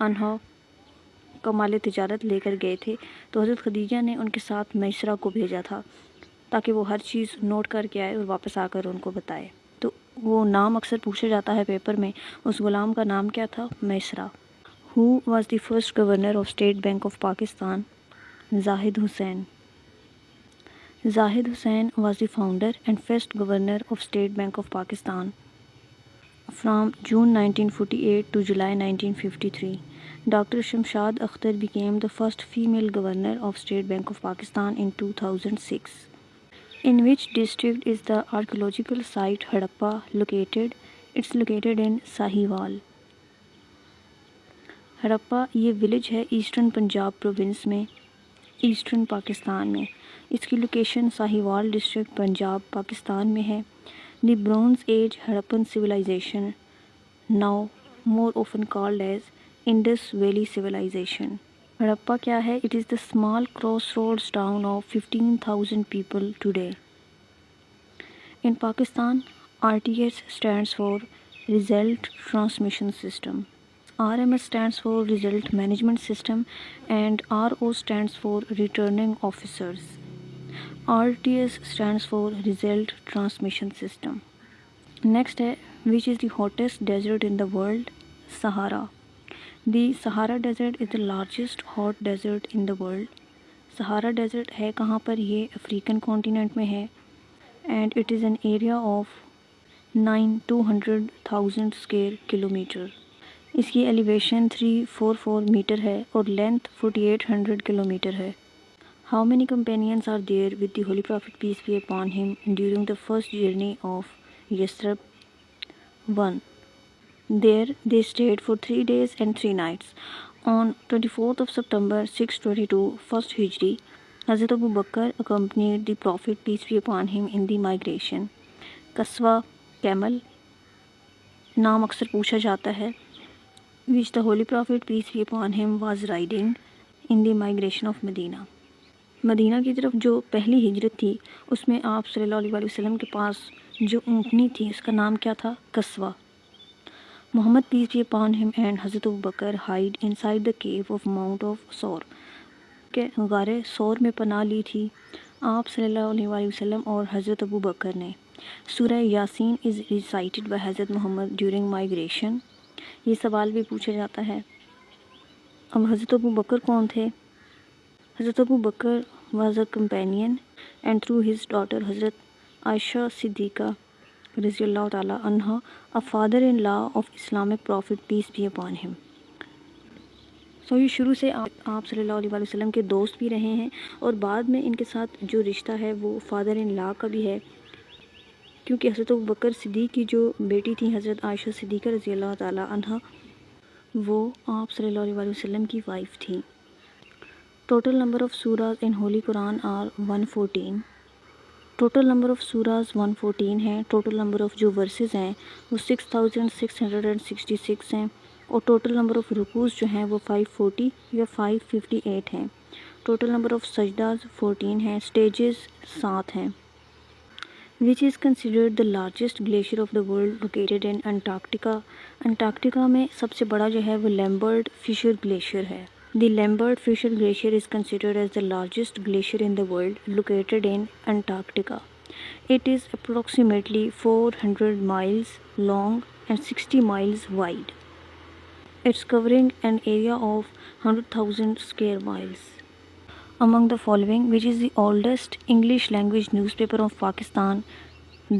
عنہا کمال تجارت لے کر گئے تھے تو حضرت خدیجہ نے ان کے ساتھ میسرہ کو بھیجا تھا تاکہ وہ ہر چیز نوٹ کر کے آئے اور واپس آ کر ان کو بتائے. تو وہ نام اکثر پوچھا جاتا ہے پیپر میں. اس غلام کا نام کیا تھا؟ میسرہ. Who was the first governor of State Bank of Pakistan? Zahid Hussain. Zahid Hussain was the founder and first governor of State Bank of Pakistan from June 1948 to July 1953. Dr. Shamshad Akhtar became the first female governor of State Bank of Pakistan in 2006. In which district is the archaeological site Harappa located? It's located in Sahiwal. Harappa یہ village ہے eastern Punjab province میں، eastern Pakistan میں. اس کی location Sahiwal district Punjab Pakistan میں ہے. The bronze age Harappan civilization now more often called as Indus valley civilization. Harappa کیا ہے؟ It is the small crossroads town of 15,000 people today. In Pakistan, RTS stands for Result Transmission System. RMS stands for Result Management System and RO stands for Returning Officers. RTS stands for Result Transmission System. Next ہے, which is the hottest desert in the world? Sahara. The Sahara Desert is the largest hot desert in the world. Sahara Desert ہے کہاں پر؟ یہ African continent میں ہے and it is an area of 200,000 square kilometer. اس کی elevation 344 metre ہے اور length 4800 kilometre ہے. How many companions are there with the Holy Prophet peace be upon him during the first journey of Yathrib? 1. There they stayed for 3 days and 3 nights. On 24th of September 622 First Hijri, Hazrat Abu Bakr accompanied the Prophet peace be upon him in the migration. Kaswa camel نام اکثر پوچھا جاتا ہے which the Holy Prophet peace be upon him was riding in the migration of Medina. مدینہ کی طرف جو پہلی ہجرت تھی اس میں آپ صلی اللہ علیہ وسلم کے پاس جو اونٹنی تھی اس کا نام کیا تھا؟ قصوہ. محمد peace be upon him and حضرت ابو بکر hide inside the cave of Mount of Saur کہ غار سور میں پناہ لی تھی آپ صلی اللہ علیہ وسلم اور حضرت ابو بکر نے. سورہ یاسین is recited by حضرت محمد during migration. یہ سوال بھی پوچھا جاتا ہے. اب حضرت ابو بکر کون تھے؟ حضرت ابو بکر was a companion and through his daughter حضرت عائشہ صدیقہ رضی اللہ تعالی عنہ a father-in-law of Islamic Prophet peace be upon him. یہ شروع سے آپ صلی اللہ علیہ وسلم کے دوست بھی رہے ہیں اور بعد میں ان کے ساتھ جو رشتہ ہے وہ فادر ان لا کا بھی ہے کیونکہ حضرت ابو بکر صدیق کی جو بیٹی تھی حضرت عائشہ صدیقہ رضی اللہ تعالی عنہ وہ آپ صلی اللہ علیہ وسلم کی وائف تھیں. Total number of surahs in holy Quran are 114. Total number of surahs 114 ہیں. ٹوٹل نمبر آف جو ورسز ہیں وہ 6666 ہیں اور ٹوٹل نمبر آف رکوز جو ہیں وہ 540 یا 558 ہیں. ٹوٹل نمبر آف سجداز 14 ہیں. اسٹیجز 7 ہیں. which is considered the largest glacier of the world located in Antarctica. Antarctica میں سب سے بڑا جو ہے وہ لیمبرٹ فشر گلیشیئر ہے. The Lambert Fisher Glacier is considered as the largest glacier in the world located in Antarctica. It is approximately 400 miles long and 60 miles wide. It's covering an area of 100,000 square miles. Among the following, which is the oldest English language newspaper of Pakistan?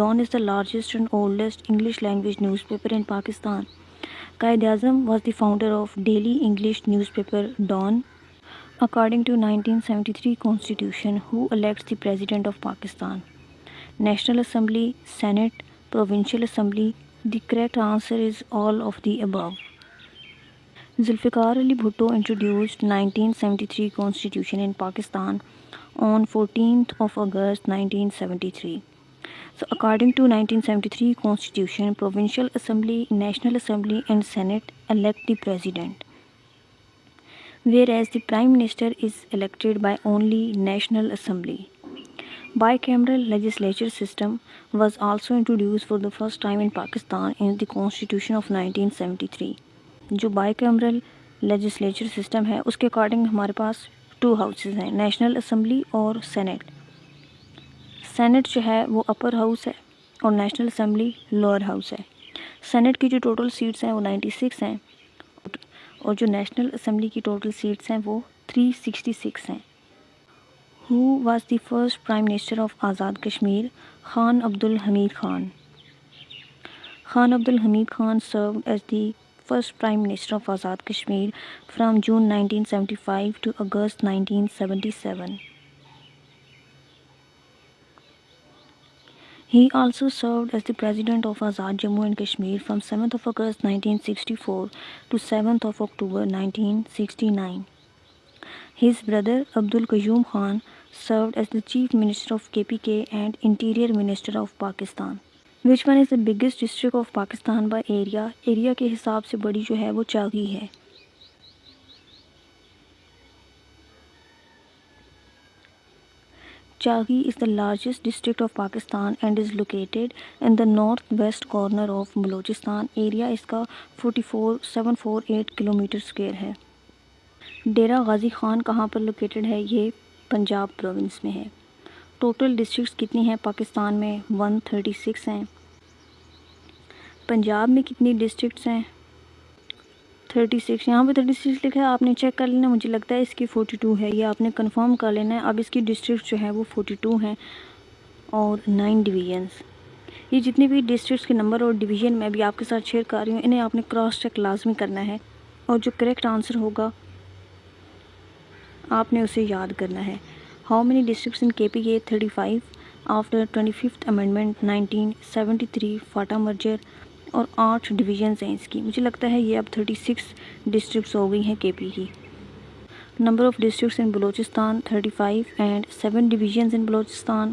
Dawn is the largest and oldest English language newspaper in Pakistan. Qaid Azam was the founder of daily English newspaper Dawn. According to 1973 Constitution, who elects the President of Pakistan? National Assembly, Senate, Provincial Assembly. The correct answer is all of the above. Zulfikar Ali Bhutto introduced 1973 Constitution in Pakistan on 14th of August 1973. So according to 1973 Constitution, Provincial Assembly, National Assembly and Senate elect the President, whereas the Prime Minister is elected by only National Assembly. Bicameral legislature system was also introduced for the first time in Pakistan in the Constitution of 1973. جو by cameral legislature system ہے اس کے according ہمارے پاس 2 houses ہیں، national assembly اور Saint. Saint جو ہے وہ upper house ہے اور نیشنل اسمبلی لوئر ہاؤس ہے۔ سینٹ کی جو ٹوٹل سیٹس ہیں وہ 96 ہیں اور جو نیشنل اسمبلی کی ٹوٹل سیٹس ہیں وہ 366 ہیں۔ Who was the first Prime Minister of Azad Kashmir? Khan Abdul Hamid Khan. Khan Abdul Hamid Khan served as the first Prime Minister of Azad Kashmir from June 1975 to August 1977. He also served as the President of Azad Jammu and Kashmir from 7th of August 1964 to 7th of October 1969. His brother Abdul Qayyum Khan served as the Chief Minister of KPK and Interior Minister of Pakistan. Which one is the biggest district of Pakistan by area؟ Area کے حساب سے بڑی جو ہے وہ چاغی ہے۔ Chagai is the largest district of Pakistan and is located in the northwest corner of Balochistan. Area اس کا 44748 کلومیٹر اسکوائر ہے۔ ڈیرہ غازی خان کہاں پر لوکیٹڈ ہے؟ یہ پنجاب پروونس میں ہے۔ ٹوٹل ڈسٹرکٹس کتنی ہیں پاکستان میں؟ 136 ہیں۔ پنجاب میں کتنی ڈسٹرکٹس ہیں؟ 36۔ یہاں پہ 36 لکھا ہے، آپ نے چیک کر لینا، مجھے لگتا ہے اس کی 42 ہے، یہ آپ نے کنفرم کر لینا ہے۔ اب اس کی ڈسٹرکٹ جو ہے وہ 42 ہیں اور 9 ڈویژنس۔ یہ جتنے بھی ڈسٹرکٹس کے نمبر اور ڈویژن میں ابھی آپ کے ساتھ شیئر کر رہی ہوں، انہیں آپ نے کراس چیک لازمی کرنا ہے اور جو کریکٹ آنسر ہوگا آپ نے اسے یاد کرنا ہے۔ How many districts in KPK؟ 35 after 25th amendment 1973 FATA merger, اور 8 ڈویژنز ہیں اس کی۔ مجھے لگتا ہے یہ اب 36 ڈسٹرکٹس ہو گئی ہیں KP کی۔ Number of districts in Balochistan 35 and 7 divisions in Balochistan.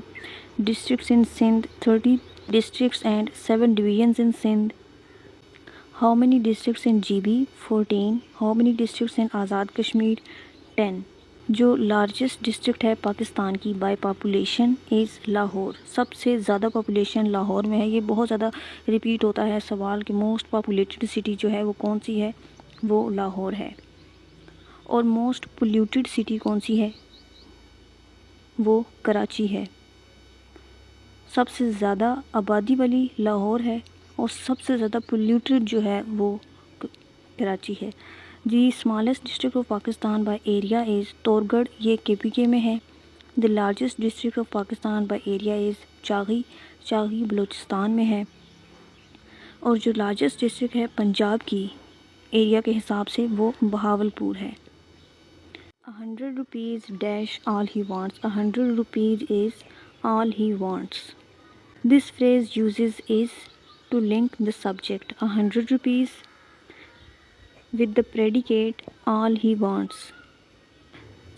Districts in Sindh 30 districts and 7 divisions in Sindh. How many districts in GB؟ 14۔ How many districts in Azad Kashmir? 10۔ جو لارجسٹ ڈسٹرکٹ ہے پاکستان کی بائی پاپولیشن از لاہور۔ سب سے زیادہ پاپولیشن لاہور میں ہے۔ یہ بہت زیادہ ریپیٹ ہوتا ہے سوال کہ موسٹ پاپولیٹڈ سٹی جو ہے وہ کون سی ہے؟ وہ لاہور ہے۔ اور موسٹ پولیوٹڈ سٹی کون سی ہے؟ وہ کراچی ہے۔ سب سے زیادہ آبادی والی لاہور ہے اور سب سے زیادہ پولیوٹڈ جو ہے وہ کراچی ہے۔ The smallest district of Pakistan by area is Torghar, یہ KPK میں ہے۔ The largest district of Pakistan by area is Chagai, Chagai Balochistan میں ہے۔ اور جو لارجسٹ ڈسٹرکٹ ہے پنجاب کی ایریا کے حساب سے وہ بہاولپور ہے۔ 100 rupees dash all he wants. 100 rupees is all he wants. This phrase uses is to link the subject 100 rupees with the predicate all he wants.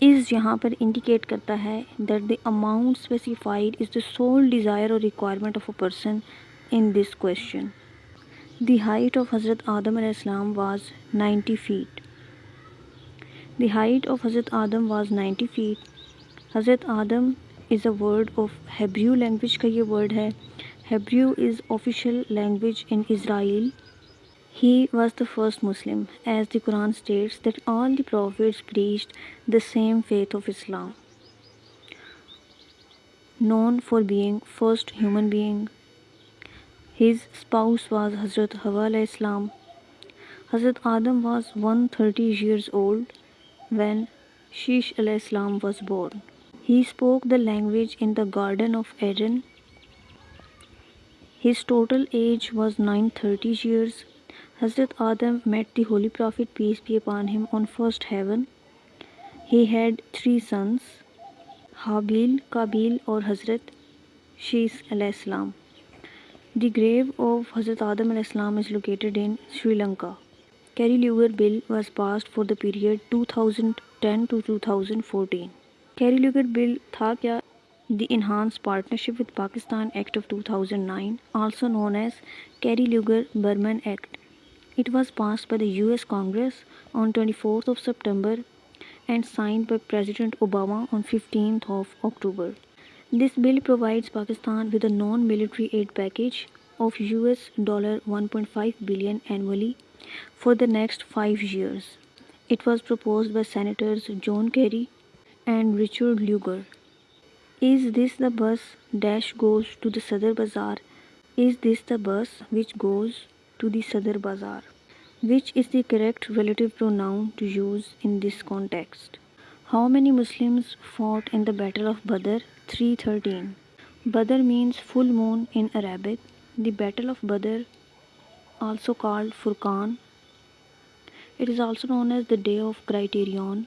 is یہاں پر انڈیکیٹ کرتا ہے that the amount specified is the sole desire or requirement of a person in this question. The height of Hazrat Adam alayhi salam was 90 feet. The height of Hazrat Adam was 90 feet. Hazrat Adam is a word of Hebrew language کا یہ word ہے۔ Hebrew is official language in Israel. He was the first Muslim, as the Quran states that all the prophets preached the same faith of Islam. Known for being first human being. His spouse was Hazrat Hawa alayhi salam. Hazrat Adam was 130 years old when Sheesh alayhi salam was born. He spoke the language in the Garden of Eden. His total age was 930 years. Hazrat Adam met the Holy Prophet, peace be upon him, on first heaven. He had 3 sons, Habil, Qabil اور Hazrat Sheesh alayhi salam. The grave of Hazrat Adam alayhi salam is located in Sri Lanka. Kerry-Lugar Bill was passed for the period 2010 to 2014. Kerry-Lugar Bill تھا کیا؟ The Enhanced Partnership with Pakistan Act of 2009, also known as Kerry-Lugar-Berman Act. It was passed by the US Congress on 24th of September and signed by President Obama on 15th of October. This bill provides Pakistan with a non-military aid package of $1.5 billion annually for the next 5 years. It was proposed by Senators John Kerry and Richard Lugar. Is this the bus dash goes to the Sadr Bazaar? Is this the bus which goes to the Sadr Bazaar? Which is the correct relative pronoun to use in this context? How many Muslims fought in the Battle of Badr? 313. Badr means full moon in Arabic. The Battle of Badr, also called Furqan, it is also known as the Day of Criterion.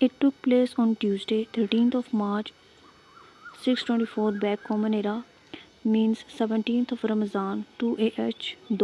It took place on Tuesday, 13th of March, 624 back common era, means 17th of Ramazan, 2 AH,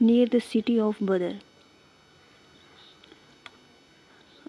near the city of Badr.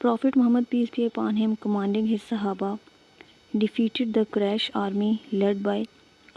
Prophet Muhammad peace be upon him commanding his Sahaba defeated the Quraysh army led by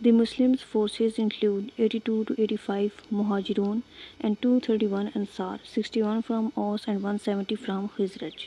The Muslims forces include 82 to 85 Muhajirun and 231 Ansar, 61 from Aus and 170 from Khizraj.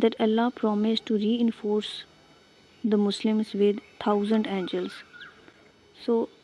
that Allah promised to reinforce the Muslims with 1000 angels. So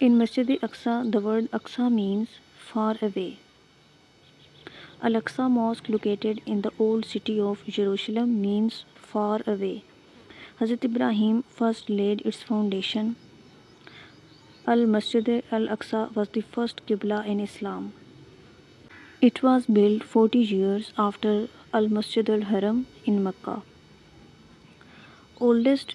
In Masjid Aqsa, the word Aqsa means far away. Al-Aqsa Mosque located in the old city of Jerusalem means far away. Hazrat Ibrahim first laid its foundation. Al-Masjid Al-Aqsa was the first Qibla in Islam. It was built 40 years after Al-Masjid Al-Haram in Makkah. Oldest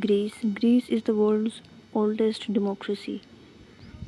Greece. Greece is the world's oldest democracy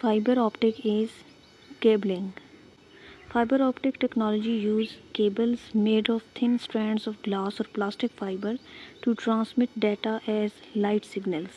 Fiber optic is cabling. Fiber optic technology use cables made of thin strands of glass or plastic fiber to transmit data as light signals.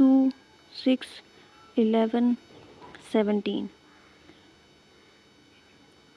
2, 6, 11, 17.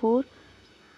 4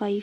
5,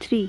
3.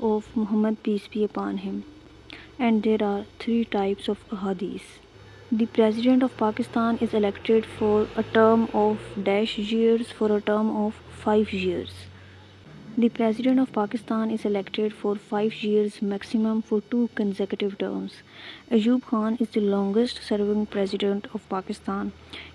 of Muhammad peace be upon him, and there are 3 types of hadith. The President of Pakistan is elected for a term of dash years for a term of 5 years. The President of Pakistan is elected for 5 years maximum for 2 consecutive terms. Ayub Khan is the longest serving President of Pakistan.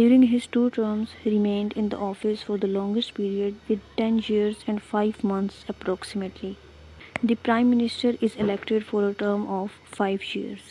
During his 2 terms, he remained in the office for the longest period with 10 years and 5 months approximately. The Prime Minister is elected for a term of 5 years.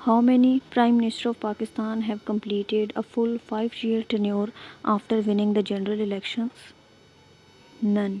How many Prime Minister of Pakistan have completed a full 5-year tenure after winning the general elections? None.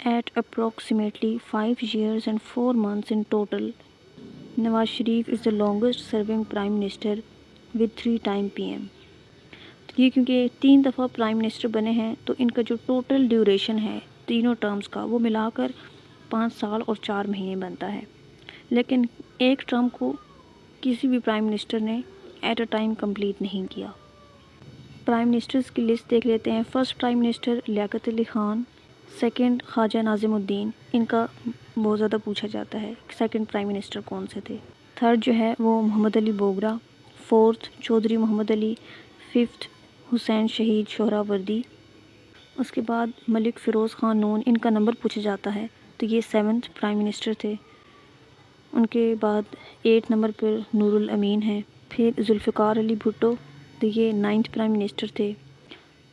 At approximately 5 years and 4 months in total, Nawaz Sharif is the longest serving Prime Minister with 3-time PM. یہ کیونکہ 3 دفعہ prime minister بنے ہیں تو ان کا جو total duration ہے تینوں ٹرمز کا وہ ملا کر 5 سال اور 4 مہینے بنتا ہے، لیکن ایک ٹرم کو کسی بھی پرائم منسٹر نے ایٹ اے ٹائم کمپلیٹ نہیں کیا۔ پرائم منسٹرز کی لسٹ دیکھ لیتے ہیں۔ First prime minister Liaquat Ali Khan, second خواجہ ناظم الدین، ان کا بہت زیادہ پوچھا جاتا ہے سیکنڈ پرائم منسٹر کون سے تھے۔ تھرڈ جو ہے وہ محمد علی بوگرا، فورتھ چودھری محمد علی، ففتھ حسین شہید شہرہ وردی، اس کے بعد ملک فیروز خان نون، ان کا نمبر پوچھا جاتا ہے تو یہ 7th پرائم منسٹر تھے۔ ان کے بعد 8 نمبر پر نور الامین ہیں، پھر ذوالفقار علی بھٹو تو یہ 9th پرائم منسٹر تھے۔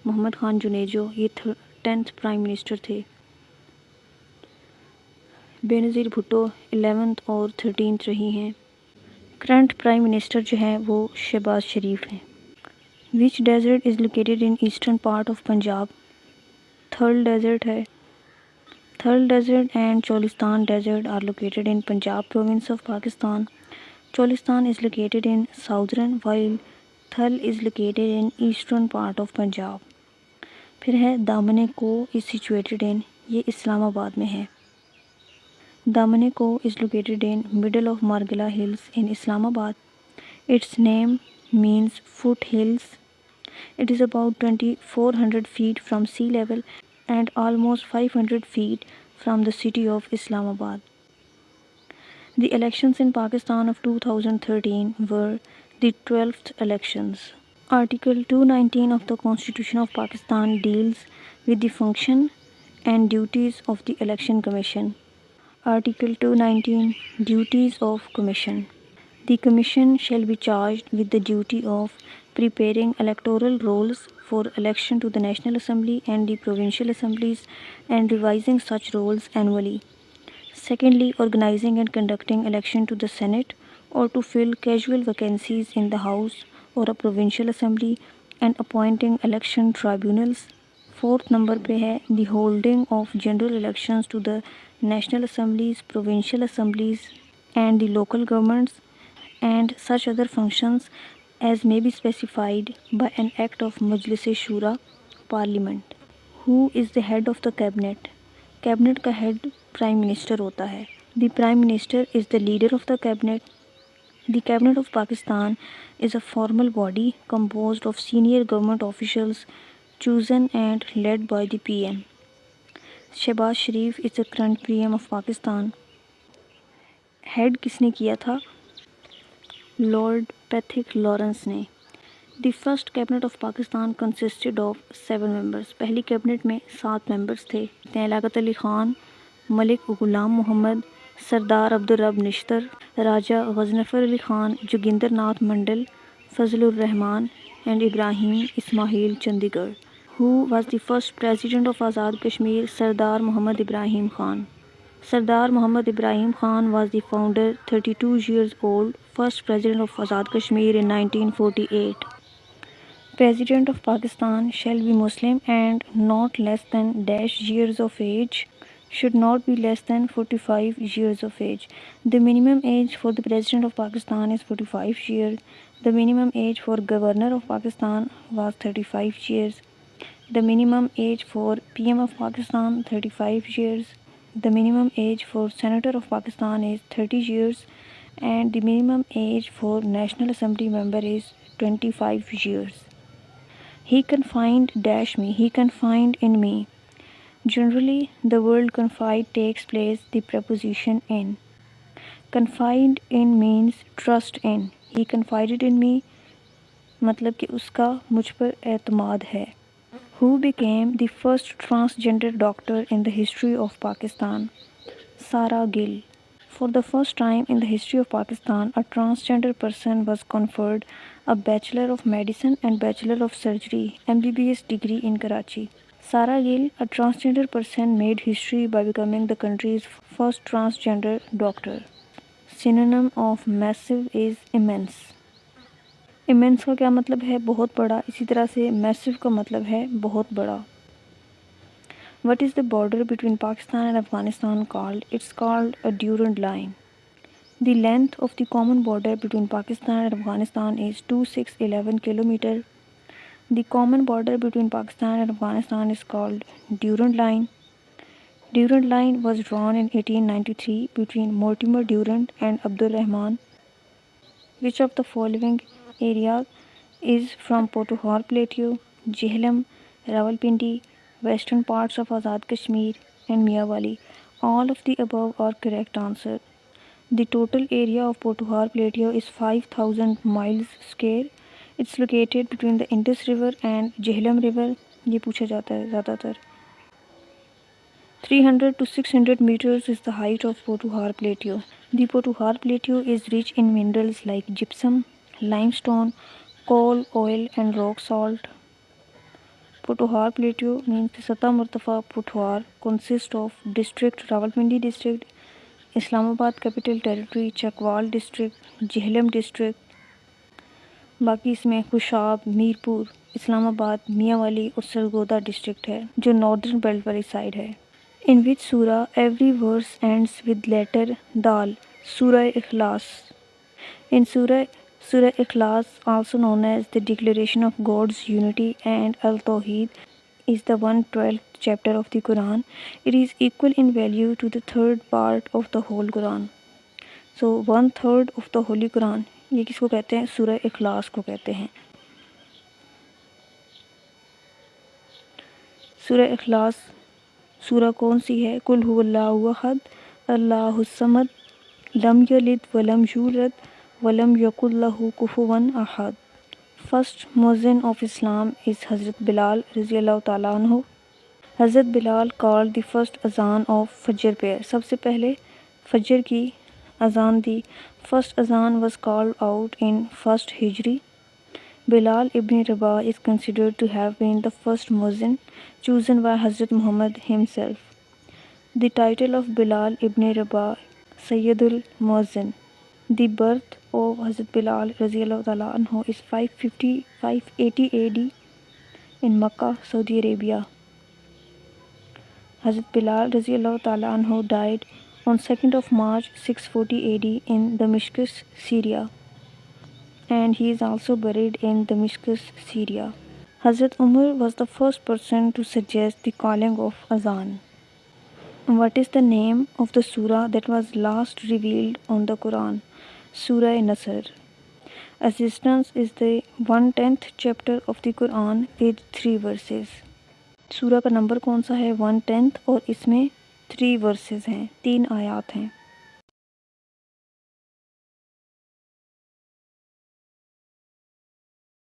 محمد خان جنیجو یہ 10th پرائم منسٹر تھے۔ بے نظیر بھٹو 11th اور 13th رہی ہیں۔ کرنٹ پرائم منسٹر جو ہیں وہ شہباز شریف ہیں۔ Which desert is located in eastern part of Punjab? Thal desert ہے۔ Thal desert and Cholistan desert are located in Punjab province of Pakistan. Cholistan is located in southern while Thal is located in eastern part of Punjab. پھر ہے دامنے کو از situated ان، یہ اسلام آباد میں ہے۔ Damane Koh is located in middle of Margalla hills in Islamabad. It's name means foot hills. It is about 2400 feet from sea level and almost 500 feet from the city of Islamabad. The elections in Pakistan of 2013 were the 12th elections. Article 219 of the Constitution of Pakistan deals with the function and duties of the Election Commission. Article 219 Duties of Commission. The Commission shall be charged with the duty of preparing electoral rolls for election to the National Assembly and the Provincial Assemblies and revising such rolls annually. Secondly, organizing and conducting election to the Senate or to fill casual vacancies in the House or a Provincial Assembly and appointing election tribunals. Fourth number پہ ہے the holding of general elections to the National Assemblies, Provincial Assemblies and the local governments and such other functions as may be specified by an act of Majlis Shura, Parliament. Who is the head of the cabinet? Cabinet کا head prime minister ہوتا ہے۔ The prime minister is the leader of the cabinet. The cabinet of Pakistan is a formal body composed of senior government officials chosen and led by the PM. Shahbaz Sharif is the current PM of Pakistan. Head کس نے کیا تھا؟ Lord پیتھک Lawrence نے۔ The first cabinet of Pakistan consisted of 7 members. پہلی cabinet میں 7 members تھے۔ لیاقت علی خان، ملک غلام محمد، سردار عبدالرب نشتر، راجہ غضنفر علی خان، جوگندر ناتھ منڈل، فضل الرحمان and Ibrahim Ismail Chundrigar. Who was the first president of Azad Kashmir? Sardar Muhammad Ibrahim Khan. Sardar Muhammad Ibrahim Khan was the founder, 32 years old, first president of Azad Kashmir in 1948. President of Pakistan shall be Muslim and not less than dash years of age, should not be less than 45 years of age. The minimum age for the President of Pakistan is 45 years. The minimum age for Governor of Pakistan was 35 years. The minimum age for PM of Pakistan 35 years. The minimum age for Senator of Pakistan is 30 years and the minimum age for National Assembly member is 25 years. He confined dash me, he confined in me. Generally, the word confide takes place the preposition in. Confide in means trust in. He confided in me مطلب کہ اس کا مجھ پر اعتماد ہے۔ Who became the first transgender doctor in the history of Pakistan? Sarah Gill. For the first time in the history of Pakistan, a transgender person was conferred a Bachelor of Medicine and Bachelor of Surgery (MBBS) degree in Karachi. Sarah Gill, a transgender person, made history by becoming the country's first transgender doctor. Synonym of massive is immense. Immense کا کیا مطلب ہے؟ بہت بڑا۔ اسی طرح سے میسو کا مطلب ہے بہت بڑا۔ What is the border between Pakistan and Afghanistan called? It's called a Durand Line. The length of the common border between Pakistan and Afghanistan is 2611 km. The common border between Pakistan and Afghanistan is called Durand Line. Durand Line was drawn in 1893 between Mortimer Durand and Abdur Rahman. Which of the following areas is from Pothohar Plateau, Jhelum, Rawalpindi, western parts of Azad Kashmir and Miawali? All of the above are correct answer. The total area of Pothohar Plateau is 5,000 miles square. It's located between the Indus River and Jhelum River. یہ پوچھا جاتا ہے زیادہ تر. 300 to 600 meters is the height of Pothohar Plateau. The Pothohar Plateau is rich in minerals like gypsum, limestone, coal, oil and rock salt. Pothohar Plateau means the Satah Murtafa Pothohar consists of district Rawalpindi district, Islamabad capital territory, Chakwal district, Jhelum district. باقی اس میں خوشاب، میرپور، اسلام آباد، میاں والی اور Sargodha district ہے جو northern belt والی side ہے. In which surah every verse ends with letter dal? Surah Ikhlas. In Surah Ikhlas, also known as the Declaration of God's Unity and Al-Tawheed, is the 112th chapter of the Quran. It is equal in value to the third part of the whole Quran. So 1/3 of the Holy Quran. یہ کس کو کہتے ہیں؟ سورہ اخلاص کو کہتے ہیں. سورہ اخلاص سورہ کون سی ہے؟ قل هو اللہ احد اللہ الصمد لم یلد ولم یولد ولم یکن لہ کفوا احد. فرسٹ مؤذن آف اسلام از حضرت بلال رضی اللہ تعالیٰ عنہ. حضرت بلال کالڈ دی فرسٹ اذان آف فجر پریئر. سب سے پہلے فجر کی اذان دی. فرسٹ اذان was called out in first Hijri. Bilal ibn Rabah is considered to have been the first Muezzin chosen by Hazrat Muhammad himself. The title of Bilal ibn Rabah, Sayyidul Muezzin. The birth of Hazrat Bilal Raziyallahu Ta'ala anhu is 580 AD in Makkah, Saudi Arabia. Hazrat Bilal Raziyallahu Ta'ala anhu died on 2nd of March 640 AD in Damascus, Syria, and he is also buried in Damascus, Syria. Hazrat Umar was the first person to suggest the calling of azan. What is the name of the surah that was last revealed on the Quran? Surah Nasr. Assistance is the 110th chapter of the Quran with 3 verses. سورہ کا number کون سا ہے؟ 110 اور اس میں 3 verses ہیں، 3 آیات ہیں.